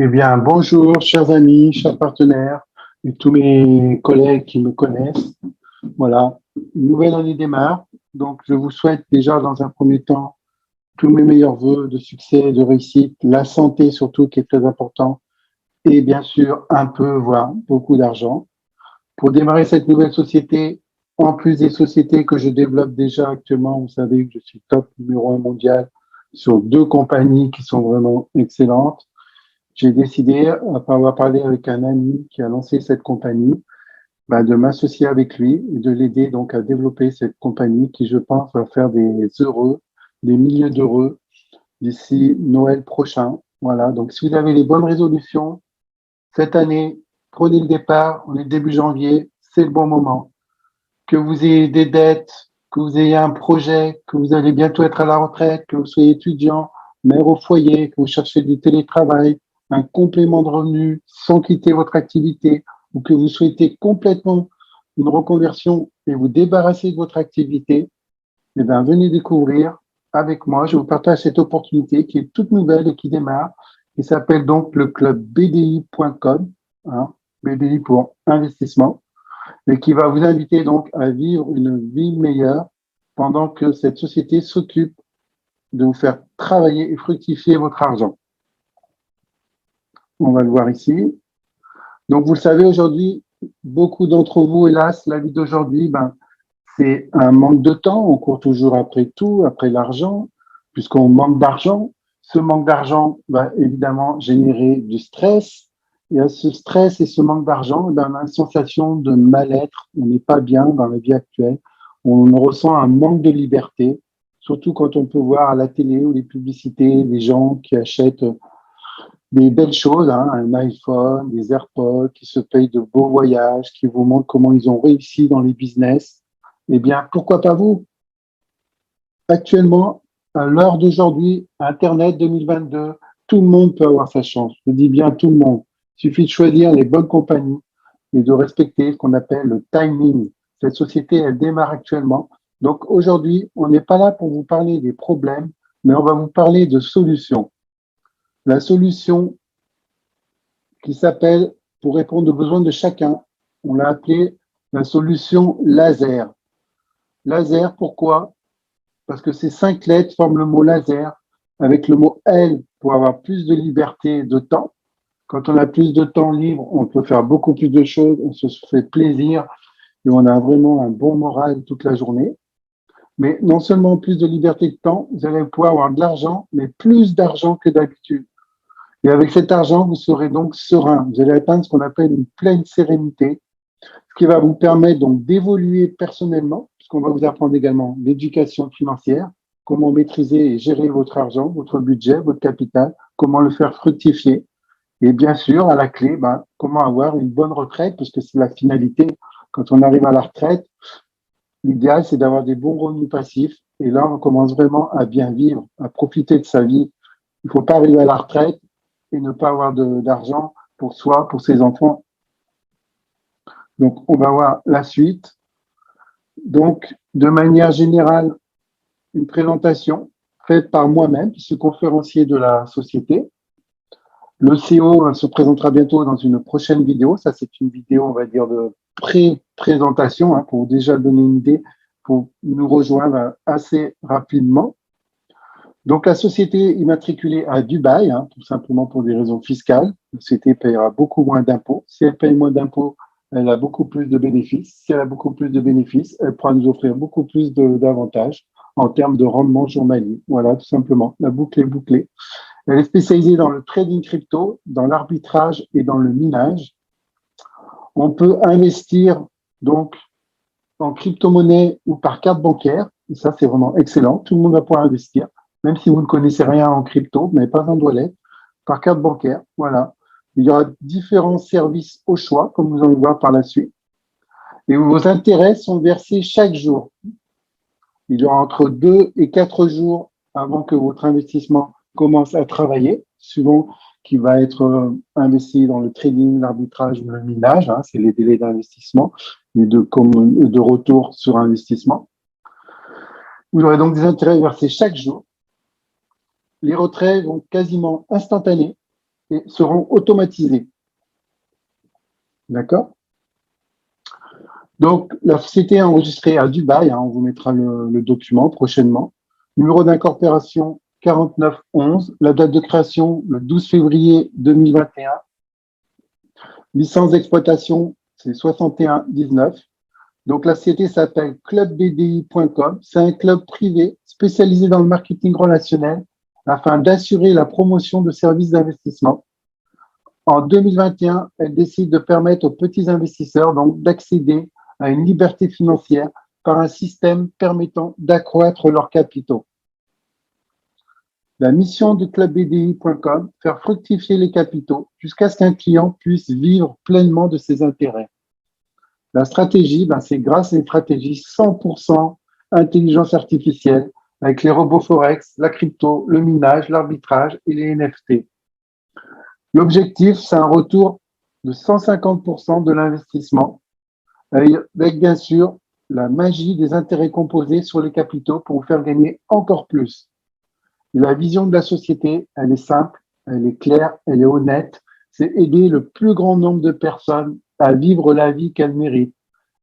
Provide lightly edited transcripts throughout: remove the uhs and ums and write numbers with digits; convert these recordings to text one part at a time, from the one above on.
Eh bien, bonjour, chers amis, chers partenaires et tous mes collègues qui me connaissent. Voilà, une nouvelle année démarre. Donc, je vous souhaite déjà dans un premier temps tous mes meilleurs voeux de succès, de réussite, la santé surtout qui est très important et bien sûr un peu, voire beaucoup d'argent. Pour démarrer cette nouvelle société, en plus des sociétés que je développe déjà actuellement, vous savez que je suis top numéro 1 mondial sur deux compagnies qui sont vraiment excellentes. J'ai décidé, après avoir parlé avec un ami qui a lancé cette compagnie, de m'associer avec lui et de l'aider donc à développer cette compagnie qui, je pense, va faire des heureux, des milliers d'heureux d'ici Noël prochain. Voilà. Donc, si vous avez les bonnes résolutions cette année, prenez le départ. On est début janvier, c'est le bon moment. Que vous ayez des dettes, que vous ayez un projet, que vous allez bientôt être à la retraite, que vous soyez étudiant, mère au foyer, que vous cherchez du télétravail, un complément de revenu sans quitter votre activité, ou que vous souhaitez complètement une reconversion et vous débarrasser de votre activité, eh bien, venez découvrir avec moi. Je vous partage cette opportunité qui est toute nouvelle et qui démarre, qui s'appelle donc le club BDI.com, hein, BDI pour investissement, et qui va vous inviter donc à vivre une vie meilleure pendant que cette société s'occupe de vous faire travailler et fructifier votre argent. On va le voir ici. Donc, vous le savez, aujourd'hui, beaucoup d'entre vous, hélas, la vie d'aujourd'hui, c'est un manque de temps. On court toujours après tout, après l'argent, puisqu'on manque d'argent. Ce manque d'argent va évidemment générer du stress. Et à ce stress et ce manque d'argent, on a une sensation de mal-être. On n'est pas bien dans la vie actuelle. On ressent un manque de liberté, surtout quand on peut voir à la télé ou les publicités des gens qui achètent des belles choses, hein, un iPhone, des AirPods, qui se payent de beaux voyages, qui vous montrent comment ils ont réussi dans les business. Eh bien, pourquoi pas vous? Actuellement, à l'heure d'aujourd'hui, Internet 2022, tout le monde peut avoir sa chance. Je dis bien tout le monde. Il suffit de choisir les bonnes compagnies et de respecter ce qu'on appelle le timing. Cette société, elle démarre actuellement. Donc aujourd'hui, on n'est pas là pour vous parler des problèmes, mais on va vous parler de solutions. La solution qui s'appelle, pour répondre aux besoins de chacun, on l'a appelé la solution laser. Laser, pourquoi? Parce que ces 5 lettres forment le mot laser, avec le mot L pour avoir plus de liberté et de temps. Quand on a plus de temps libre, on peut faire beaucoup plus de choses, on se fait plaisir et on a vraiment un bon moral toute la journée. Mais non seulement plus de liberté et de temps, vous allez pouvoir avoir de l'argent, mais plus d'argent que d'habitude. Et avec cet argent, vous serez donc serein. Vous allez atteindre ce qu'on appelle une pleine sérénité, ce qui va vous permettre donc d'évoluer personnellement, puisqu'on va vous apprendre également l'éducation financière, comment maîtriser et gérer votre argent, votre budget, votre capital, comment le faire fructifier. Et bien sûr, à la clé, comment avoir une bonne retraite, parce que c'est la finalité. Quand on arrive à la retraite, l'idéal, c'est d'avoir des bons revenus passifs. Et là, on commence vraiment à bien vivre, à profiter de sa vie. Il ne faut pas arriver à la retraite et ne pas avoir d'argent pour soi, pour ses enfants. Donc, on va voir la suite. Donc, de manière générale, une présentation faite par moi-même, ce conférencier de la société. Le CEO se présentera bientôt dans une prochaine vidéo. Ça, c'est une vidéo, on va dire, de pré-présentation, hein, pour déjà donner une idée, pour nous rejoindre assez rapidement. Donc, la société est immatriculée à Dubaï, hein, tout simplement pour des raisons fiscales. La société paiera beaucoup moins d'impôts. Si elle paye moins d'impôts, elle a beaucoup plus de bénéfices. Si elle a beaucoup plus de bénéfices, elle pourra nous offrir beaucoup plus d'avantages en termes de rendement journalier. Voilà, tout simplement. La boucle est bouclée. Elle est spécialisée dans le trading crypto, dans l'arbitrage et dans le minage. On peut investir donc en crypto-monnaie ou par carte bancaire. Et ça, c'est vraiment excellent. Tout le monde va pouvoir investir. Même si vous ne connaissez rien en crypto, vous n'avez pas un doigt par carte bancaire. Voilà. Il y aura différents services au choix, comme vous allez voir par la suite. Et vos intérêts sont versés chaque jour. Il y aura entre 2 et 4 jours avant que votre investissement commence à travailler, suivant qui va être investi dans le trading, l'arbitrage ou le minage. Hein, c'est les délais d'investissement et de retour sur investissement. Vous aurez donc des intérêts versés chaque jour. Les retraits vont quasiment instantanés. et seront automatisés. D'accord? Donc, la société est enregistrée à Dubaï, on vous mettra le document prochainement. Numéro d'incorporation 4911, la date de création le 12 février 2021. Licence d'exploitation, c'est 6119. Donc, la société s'appelle clubbdi.com. C'est un club privé spécialisé dans le marketing relationnel afin d'assurer la promotion de services d'investissement. En 2021, elle décide de permettre aux petits investisseurs donc d'accéder à une liberté financière par un système permettant d'accroître leurs capitaux. La mission de clubbdi.com, faire fructifier les capitaux jusqu'à ce qu'un client puisse vivre pleinement de ses intérêts. La stratégie, c'est grâce à une stratégie 100% intelligence artificielle avec les robots Forex, la crypto, le minage, l'arbitrage et les NFT. L'objectif, c'est un retour de 150% de l'investissement avec bien sûr la magie des intérêts composés sur les capitaux pour vous faire gagner encore plus. Et la vision de la société, elle est simple, elle est claire, elle est honnête. C'est aider le plus grand nombre de personnes à vivre la vie qu'elles méritent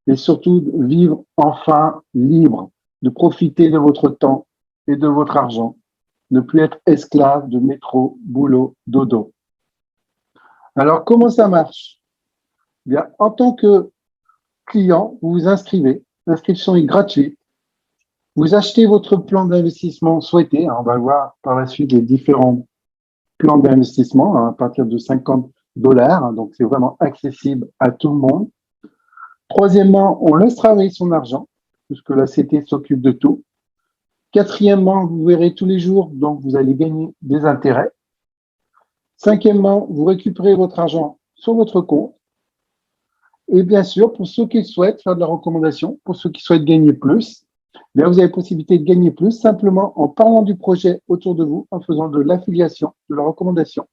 et surtout de vivre enfin libre, de profiter de votre temps et de votre argent, ne plus être esclave de métro, boulot, dodo. Alors, comment ça marche? Bien, en tant que client, vous vous inscrivez, l'inscription est gratuite. Vous achetez votre plan d'investissement souhaité. On va voir par la suite les différents plans d'investissement à partir de $50. Donc, c'est vraiment accessible à tout le monde. Troisièmement, on laisse travailler son argent, puisque la CT s'occupe de tout. Quatrièmement, vous verrez tous les jours, donc vous allez gagner des intérêts. Cinquièmement, vous récupérez votre argent sur votre compte. Et bien sûr, pour ceux qui souhaitent faire de la recommandation, pour ceux qui souhaitent gagner plus, bien, vous avez la possibilité de gagner plus simplement en parlant du projet autour de vous, en faisant de l'affiliation, de la recommandation.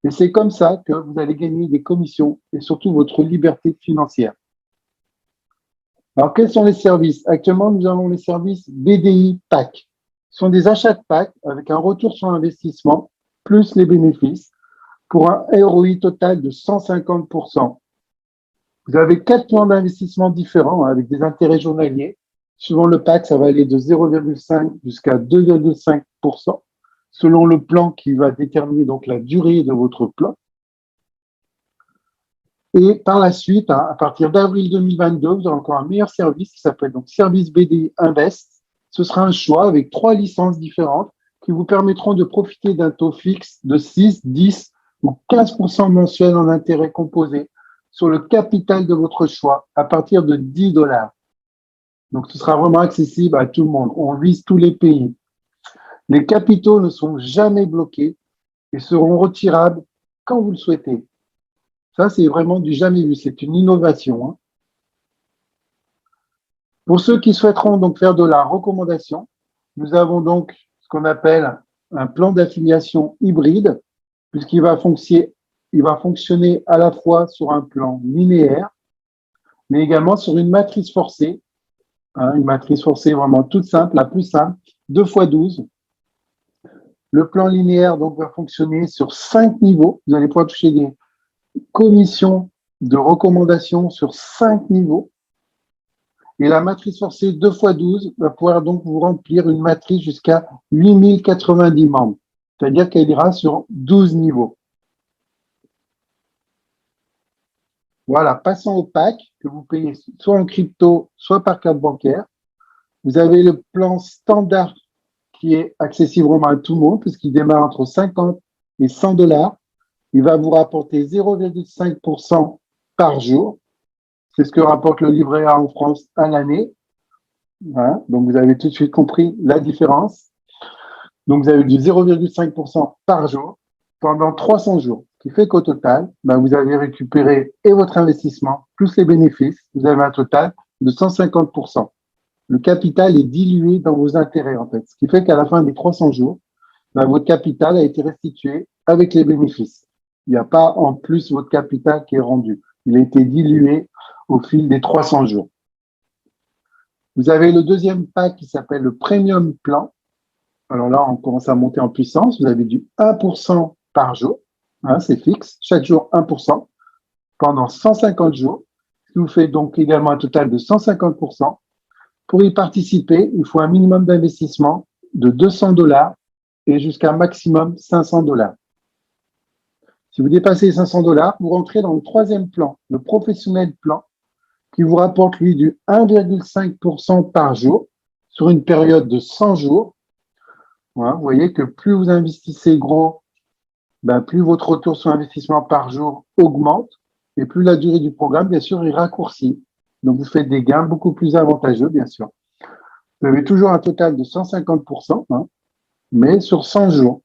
Et c'est comme ça que vous allez gagner des commissions et surtout votre liberté financière. Alors, quels sont les services? Actuellement, nous avons les services BDI PAC. Ce sont des achats de PAC avec un retour sur investissement plus les bénéfices pour un ROI total de 150%. Vous avez 4 plans d'investissement différents avec des intérêts journaliers. Suivant le PAC, ça va aller de 0,5 jusqu'à 2,5% selon le plan qui va déterminer donc la durée de votre plan. Et par la suite, à partir d'avril 2022, vous aurez encore un meilleur service qui s'appelle donc Service BDI Invest. Ce sera un choix avec 3 licences différentes qui vous permettront de profiter d'un taux fixe de 6, 10 ou 15% mensuel en intérêts composés sur le capital de votre choix à partir de $10. Donc, ce sera vraiment accessible à tout le monde. On vise tous les pays. Les capitaux ne sont jamais bloqués et seront retirables quand vous le souhaitez. Ça, c'est vraiment du jamais vu. C'est une innovation. Pour ceux qui souhaiteront donc faire de la recommandation, nous avons donc ce qu'on appelle un plan d'affiliation hybride, puisqu'il va fonctionner à la fois sur un plan linéaire, mais également sur une matrice forcée. Une matrice forcée vraiment toute simple, la plus simple, 2x12. Le plan linéaire donc va fonctionner sur 5 niveaux. Vous allez pouvoir toucher des commissions de recommandation sur 5 niveaux. Et la matrice forcée 2x12 va pouvoir donc vous remplir une matrice jusqu'à 8090 membres. C'est-à-dire qu'elle ira sur 12 niveaux. Voilà, passons au PAC que vous payez soit en crypto, soit par carte bancaire. Vous avez le plan standard qui est accessible vraiment à tout le monde puisqu'il démarre entre 50 et $100. Il va vous rapporter 0,5% par jour. C'est ce que rapporte le livret A en France à l'année. Voilà. Donc, vous avez tout de suite compris la différence. Donc, vous avez du 0,5% par jour pendant 300 jours. Ce qui fait qu'au total, vous avez récupéré et votre investissement plus les bénéfices. Vous avez un total de 150%. Le capital est dilué dans vos intérêts, en fait. Ce qui fait qu'à la fin des 300 jours, votre capital a été restitué avec les bénéfices. Il n'y a pas en plus votre capital qui est rendu. Il a été dilué au fil des 300 jours. Vous avez le deuxième pack qui s'appelle le Premium Plan. Alors là, on commence à monter en puissance. Vous avez du 1% par jour. Hein, c'est fixe. Chaque jour, 1% pendant 150 jours. Ce qui vous fait donc également un total de 150%. Pour y participer, il faut un minimum d'investissement de 200 $ et jusqu'à un maximum 500 $. Si vous dépassez les 500 $, vous rentrez dans le troisième plan, le professionnel plan, qui vous rapporte, lui, du 1,5% par jour sur une période de 100 jours. Voilà, vous voyez que plus vous investissez gros, plus votre retour sur investissement par jour augmente et plus la durée du programme, bien sûr, est raccourcie. Donc, vous faites des gains beaucoup plus avantageux, bien sûr. Vous avez toujours un total de 150%, mais sur 100 jours.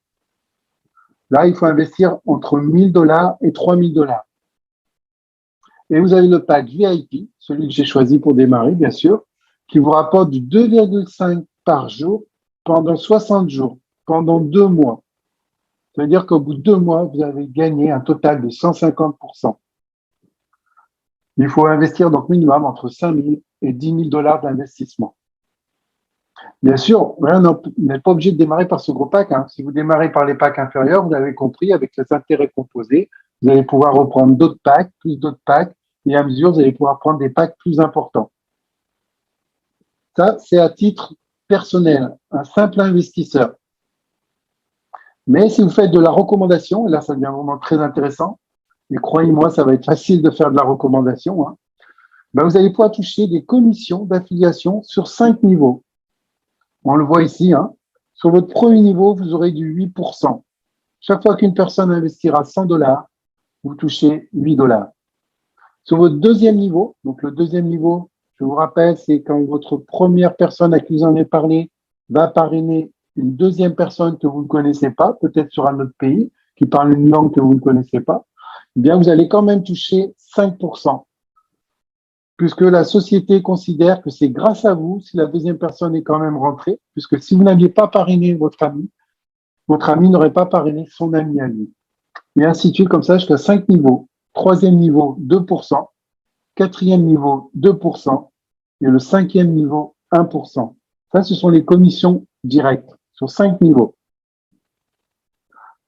Là, il faut investir entre 1 000 $ et 3 000 $. Et vous avez le pack VIP, celui que j'ai choisi pour démarrer, bien sûr, qui vous rapporte du 2,5 par jour pendant 60 jours, pendant 2 mois. Ça veut dire qu'au bout de 2 mois, vous avez gagné un total de 150%. Il faut investir donc minimum entre 5 000 et 10 000 $ d'investissement. Bien sûr, vous n'êtes pas obligé de démarrer par ce gros pack. Si vous démarrez par les packs inférieurs, vous l'avez compris, avec les intérêts composés, vous allez pouvoir reprendre d'autres packs, plus d'autres packs, et à mesure, vous allez pouvoir prendre des packs plus importants. Ça, c'est à titre personnel, un simple investisseur. Mais si vous faites de la recommandation, et là, ça devient vraiment très intéressant, et croyez-moi, ça va être facile de faire de la recommandation, vous allez pouvoir toucher des commissions d'affiliation sur 5 niveaux. On le voit ici, sur votre premier niveau, vous aurez du 8%. Chaque fois qu'une personne investira 100 $, vous touchez 8 $. Sur votre deuxième niveau, donc le deuxième niveau, je vous rappelle, c'est quand votre première personne à qui vous en avez parlé va parrainer une deuxième personne que vous ne connaissez pas, peut-être sur un autre pays, qui parle une langue que vous ne connaissez pas, eh bien, vous allez quand même toucher 5%. Puisque la société considère que c'est grâce à vous si la deuxième personne est quand même rentrée, puisque si vous n'aviez pas parrainé votre ami n'aurait pas parrainé son ami à lui. Et ainsi de suite, comme ça, jusqu'à 5 niveaux. Troisième niveau, 2%. Quatrième niveau, 2%. Et le cinquième niveau, 1%. Ça, ce sont les commissions directes sur 5 niveaux.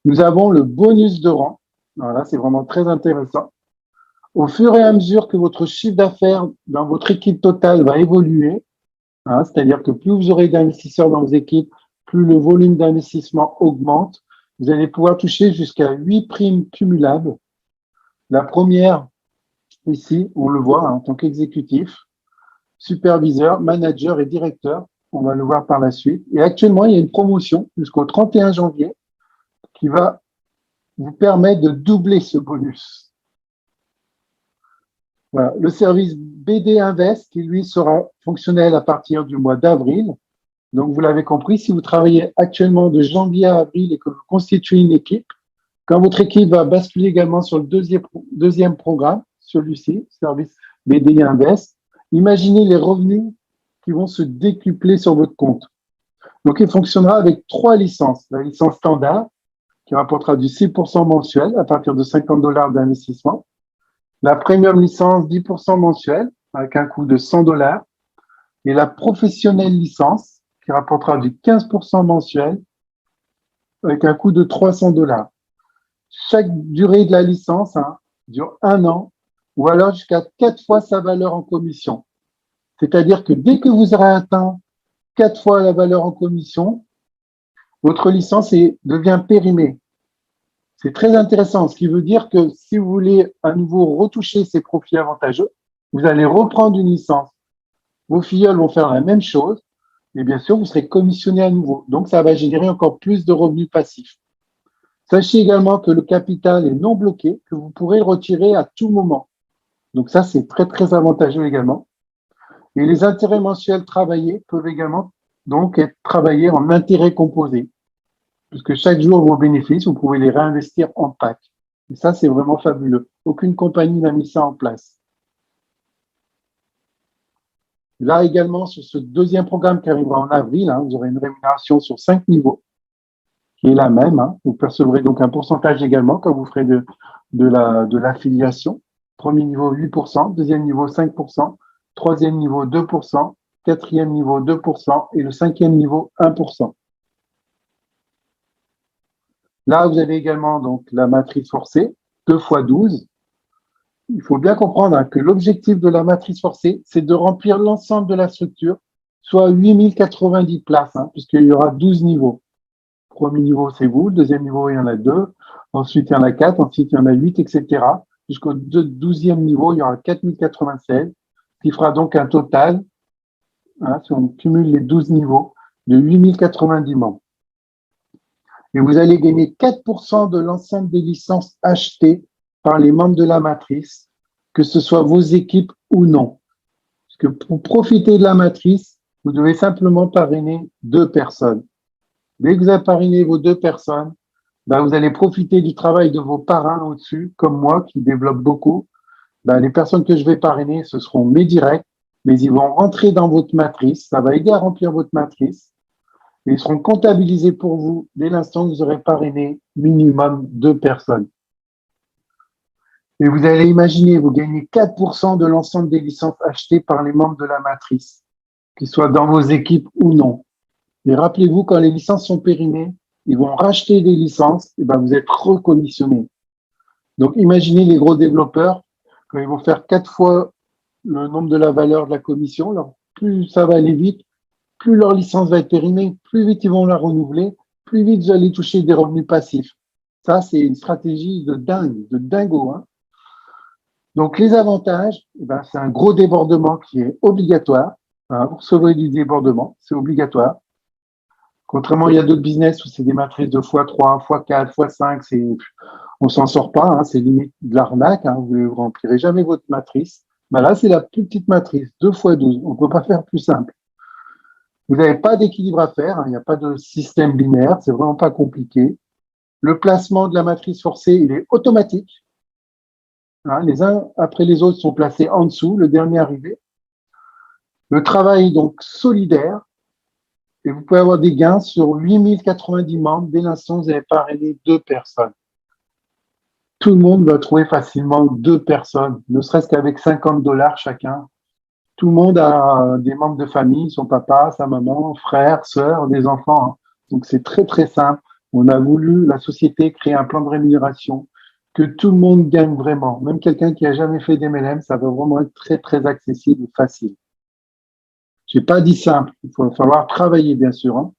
Nous avons le bonus de rang. Alors là, c'est vraiment très intéressant. Au fur et à mesure que votre chiffre d'affaires dans votre équipe totale va évoluer, c'est-à-dire que plus vous aurez d'investisseurs dans vos équipes, plus le volume d'investissement augmente, vous allez pouvoir toucher jusqu'à 8 primes cumulables. La première, ici, on le voit en tant qu'exécutif, superviseur, manager et directeur. On va le voir par la suite. Et actuellement, il y a une promotion jusqu'au 31 janvier qui va vous permettre de doubler ce bonus. Voilà. Le service BD Invest, qui lui sera fonctionnel à partir du mois d'avril. Donc, vous l'avez compris, si vous travaillez actuellement de janvier à avril et que vous constituez une équipe, quand votre équipe va basculer également sur le deuxième programme, celui-ci, service BD Invest, imaginez les revenus qui vont se décupler sur votre compte. Donc, il fonctionnera avec 3 licences. La licence standard, qui rapportera du 6% mensuel à partir de 50 $ d'investissement. La premium licence, 10% mensuel, avec un coût de 100 $. Et la professionnelle licence, qui rapportera du 15% mensuel, avec un coût de 300 $. Chaque durée de la licence dure 1 an, ou alors jusqu'à 4 fois sa valeur en commission. C'est-à-dire que dès que vous aurez atteint 4 fois la valeur en commission, votre licence devient périmée. C'est très intéressant, ce qui veut dire que si vous voulez à nouveau retoucher ces profits avantageux, vous allez reprendre une licence. Vos filleuls vont faire la même chose, et bien sûr, vous serez commissionné à nouveau. Donc, ça va générer encore plus de revenus passifs. Sachez également que le capital est non bloqué, que vous pourrez le retirer à tout moment. Donc ça, c'est très, très avantageux également. Et les intérêts mensuels travaillés peuvent également donc être travaillés en intérêts composés. Puisque chaque jour, vos bénéfices, vous pouvez les réinvestir en pack. Et ça, c'est vraiment fabuleux. Aucune compagnie n'a mis ça en place. Là également, sur ce deuxième programme qui arrivera en avril, vous aurez une rémunération sur 5 niveaux, qui est la même. Vous percevrez donc un pourcentage également quand vous ferez de l'affiliation. Premier niveau, 8%, deuxième niveau, 5%, troisième niveau, 2%, quatrième niveau, 2% et le cinquième niveau, 1%. Là, vous avez également donc la matrice forcée, 2 fois 12. Il faut bien comprendre hein, que l'objectif de la matrice forcée, c'est de remplir l'ensemble de la structure, soit 8090 places, hein, puisqu'il y aura 12 niveaux. Premier niveau, c'est vous. Le deuxième niveau, il y en a 2. Ensuite, il y en a 4. Ensuite, il y en a 8, etc. Jusqu'au 12e niveau, il y aura 4096, ce qui fera donc un total, hein, si on cumule les 12 niveaux, de 8090 membres. Et vous allez gagner 4% de l'ensemble des licences achetées par les membres de la matrice, que ce soit vos équipes ou non. Parce que pour profiter de la matrice, vous devez simplement parrainer 2 personnes. Dès que vous avez parrainé vos 2 personnes, ben vous allez profiter du travail de vos parrains au-dessus, comme moi qui développe beaucoup. Ben les personnes que je vais parrainer, ce seront mes directs, mais ils vont rentrer dans votre matrice. Ça va aider à remplir votre matrice. Et ils seront comptabilisés pour vous dès l'instant que vous aurez parrainé minimum 2 personnes. Et vous allez imaginer, vous gagnez 4% de l'ensemble des licences achetées par les membres de la matrice, qu'ils soient dans vos équipes ou non. Et rappelez-vous, quand les licences sont périmées, ils vont racheter des licences, et ben vous êtes recommissionné. Donc imaginez les gros développeurs, quand ils vont faire 4 fois le nombre de la valeur de la commission, alors plus ça va aller vite, plus leur licence va être périmée, plus vite ils vont la renouveler, plus vite vous allez toucher des revenus passifs. Ça, c'est une stratégie de dingue, de dingo. Hein. Donc, les avantages, eh ben, c'est un gros débordement qui est obligatoire. Hein, vous recevrez du débordement, c'est obligatoire. Contrairement, il y a d'autres business où c'est des matrices de x3, x4, x5, on s'en sort pas, hein, c'est limite de l'arnaque, hein, vous ne remplirez jamais votre matrice. Ben là, c'est la plus petite matrice, 2 x 12, on ne peut pas faire plus simple. Vous n'avez pas d'équilibre à faire, hein, il n'y a pas de système binaire, c'est vraiment pas compliqué. Le placement de la matrice forcée, il est automatique. Hein, les uns après les autres sont placés en dessous, le dernier arrivé. Le travail donc solidaire, et vous pouvez avoir des gains sur 8090 membres dès l'instant où vous avez parrainé 2 personnes. Tout le monde va trouver facilement 2 personnes, ne serait-ce qu'avec $50 chacun. Tout le monde a des membres de famille, son papa, sa maman, frère, sœur, des enfants. Hein. Donc c'est très très simple. On a voulu, la société, créer un plan de rémunération que tout le monde gagne vraiment. Même quelqu'un qui a jamais fait d'MLM, ça va vraiment être très très accessible et facile. J'ai pas dit simple, il faut falloir travailler bien sûr, hein,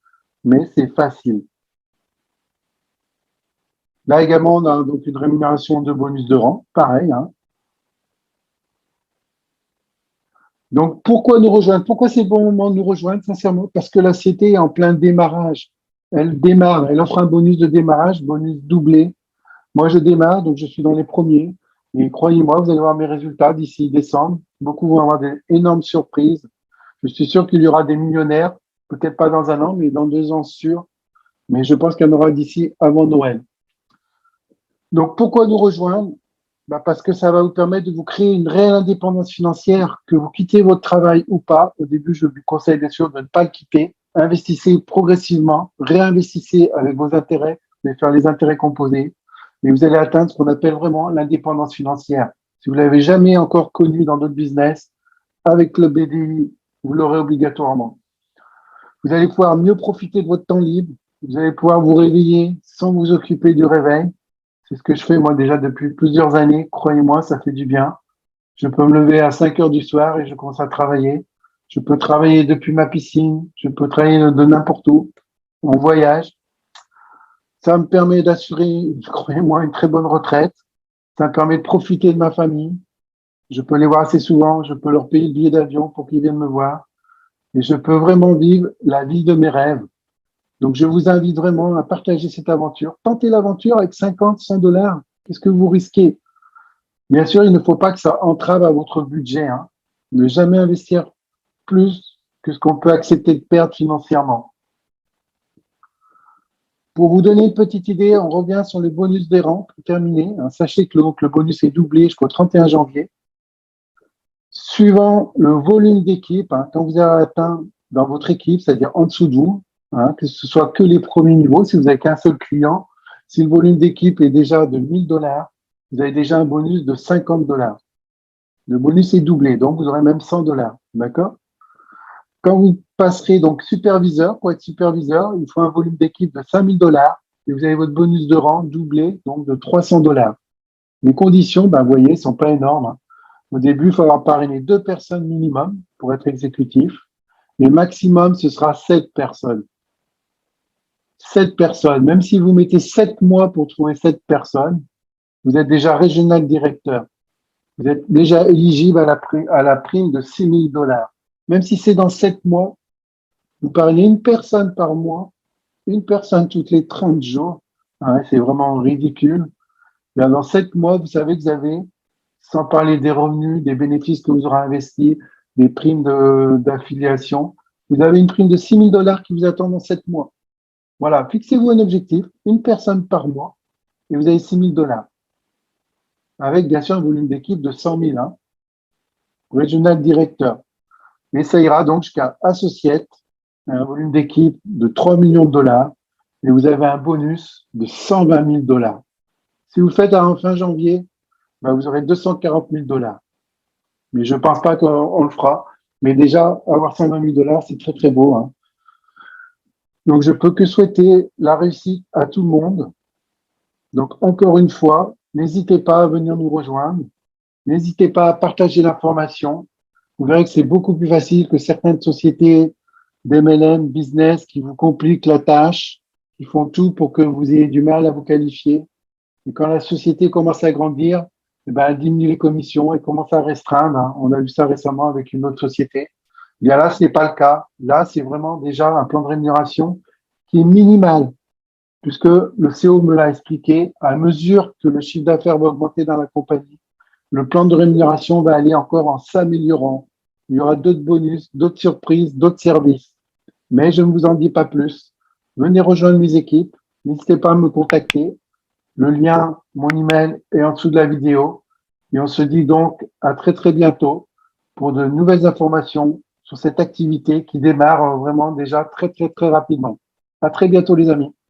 mais c'est facile. Là également, on a donc une rémunération de bonus de rang, pareil. Hein. Donc pourquoi nous rejoindre? Pourquoi c'est le bon moment de nous rejoindre, sincèrement? Parce que la société est en plein démarrage. Elle démarre, elle offre un bonus de démarrage, bonus doublé. Moi, je démarre, donc je suis dans les premiers. Et croyez-moi, vous allez voir mes résultats d'ici décembre. Beaucoup vont avoir d'énormes surprises. Je suis sûr qu'il y aura des millionnaires, peut-être pas dans un an, mais dans 2 ans sûr. Mais je pense qu'il y en aura d'ici avant Noël. Donc, pourquoi nous rejoindre? Parce que ça va vous permettre de vous créer une réelle indépendance financière, que vous quittez votre travail ou pas. Au début, je vous conseille bien sûr de ne pas le quitter. Investissez progressivement, réinvestissez avec vos intérêts, vous allez faire les intérêts composés, et vous allez atteindre ce qu'on appelle vraiment l'indépendance financière. Si vous ne l'avez jamais encore connu dans d'autres business, avec le BDI, vous l'aurez obligatoirement. Vous allez pouvoir mieux profiter de votre temps libre, vous allez pouvoir vous réveiller sans vous occuper du réveil. C'est ce que je fais moi déjà depuis plusieurs années. Croyez-moi, ça fait du bien. Je peux me lever à 5 heures du soir et je commence à travailler. Je peux travailler depuis ma piscine. Je peux travailler de n'importe où, en voyage. Ça me permet d'assurer, croyez-moi, une très bonne retraite. Ça me permet de profiter de ma famille. Je peux les voir assez souvent. Je peux leur payer le billet d'avion pour qu'ils viennent me voir. Et je peux vraiment vivre la vie de mes rêves. Donc, je vous invite vraiment à partager cette aventure. Tentez l'aventure avec 50, 100 dollars. Qu'est-ce que vous risquez? Bien sûr, il ne faut pas que ça entrave à votre budget. Hein. Ne jamais investir plus que ce qu'on peut accepter de perdre financièrement. Pour vous donner une petite idée, on revient sur les bonus des rangs pour terminer. Hein. Sachez que le bonus est doublé jusqu'au 31 janvier. Suivant le volume d'équipe, hein, quand vous avez atteint dans votre équipe, c'est-à-dire en dessous de vous, hein, que ce soit que les premiers niveaux, si vous n'avez qu'un seul client, si le volume d'équipe est déjà de 1000 dollars, vous avez déjà un bonus de 50 dollars. Le bonus est doublé, donc vous aurez même 100 dollars. D'accord? Quand vous passerez donc superviseur, pour être superviseur, il faut un volume d'équipe de 5000 dollars. et vous avez votre bonus de rang doublé, donc de 300 $. Les conditions, ben, vous voyez, sont pas énormes, hein. Au début, il faut avoir parrainé 2 personnes minimum pour être exécutif. Le maximum, ce sera 7 personnes. 7 personnes. Même si vous mettez 7 mois pour trouver 7 personnes, vous êtes déjà régional directeur. Vous êtes déjà éligible à la prime de 6 000 $. Même si c'est dans 7 mois, vous parlez une personne par mois, une personne toutes les 30 jours. Ouais, c'est vraiment ridicule. Bien, dans 7 mois, vous savez que vous avez, sans parler des revenus, des bénéfices que vous aurez investis, des primes d'affiliation, vous avez une prime de 6 000 $ qui vous attend dans 7 mois. Voilà, fixez-vous un objectif, une personne par mois, et vous avez 6 000 $. Avec bien sûr un volume d'équipe de 100 000, hein, régional directeur. Mais ça ira donc jusqu'à associate, un volume d'équipe de 3 millions de dollars, et vous avez un bonus de 120 000 $. Si vous le faites en fin janvier, ben vous aurez 240 000 $. Mais je ne pense pas qu'on le fera. Mais déjà, avoir 120 000 $, c'est très, très beau, hein. Donc, je peux que souhaiter la réussite à tout le monde. Donc, encore une fois, n'hésitez pas à venir nous rejoindre. N'hésitez pas à partager l'information. Vous verrez que c'est beaucoup plus facile que certaines sociétés d'MLM, business, qui vous compliquent la tâche, qui font tout pour que vous ayez du mal à vous qualifier. Et quand la société commence à grandir, eh ben, elle diminue les commissions et commence à restreindre, hein. On a vu ça récemment avec une autre société. Et bien là, ce n'est pas le cas. Là, c'est vraiment déjà un plan de rémunération qui est minimal, puisque le CEO me l'a expliqué. À mesure que le chiffre d'affaires va augmenter dans la compagnie, le plan de rémunération va aller encore en s'améliorant. Il y aura d'autres bonus, d'autres surprises, d'autres services. Mais je ne vous en dis pas plus. Venez rejoindre mes équipes. N'hésitez pas à me contacter. Le lien, mon email est en dessous de la vidéo. Et on se dit donc à très très bientôt pour de nouvelles informations sur cette activité qui démarre vraiment déjà très très très rapidement. À très bientôt les amis.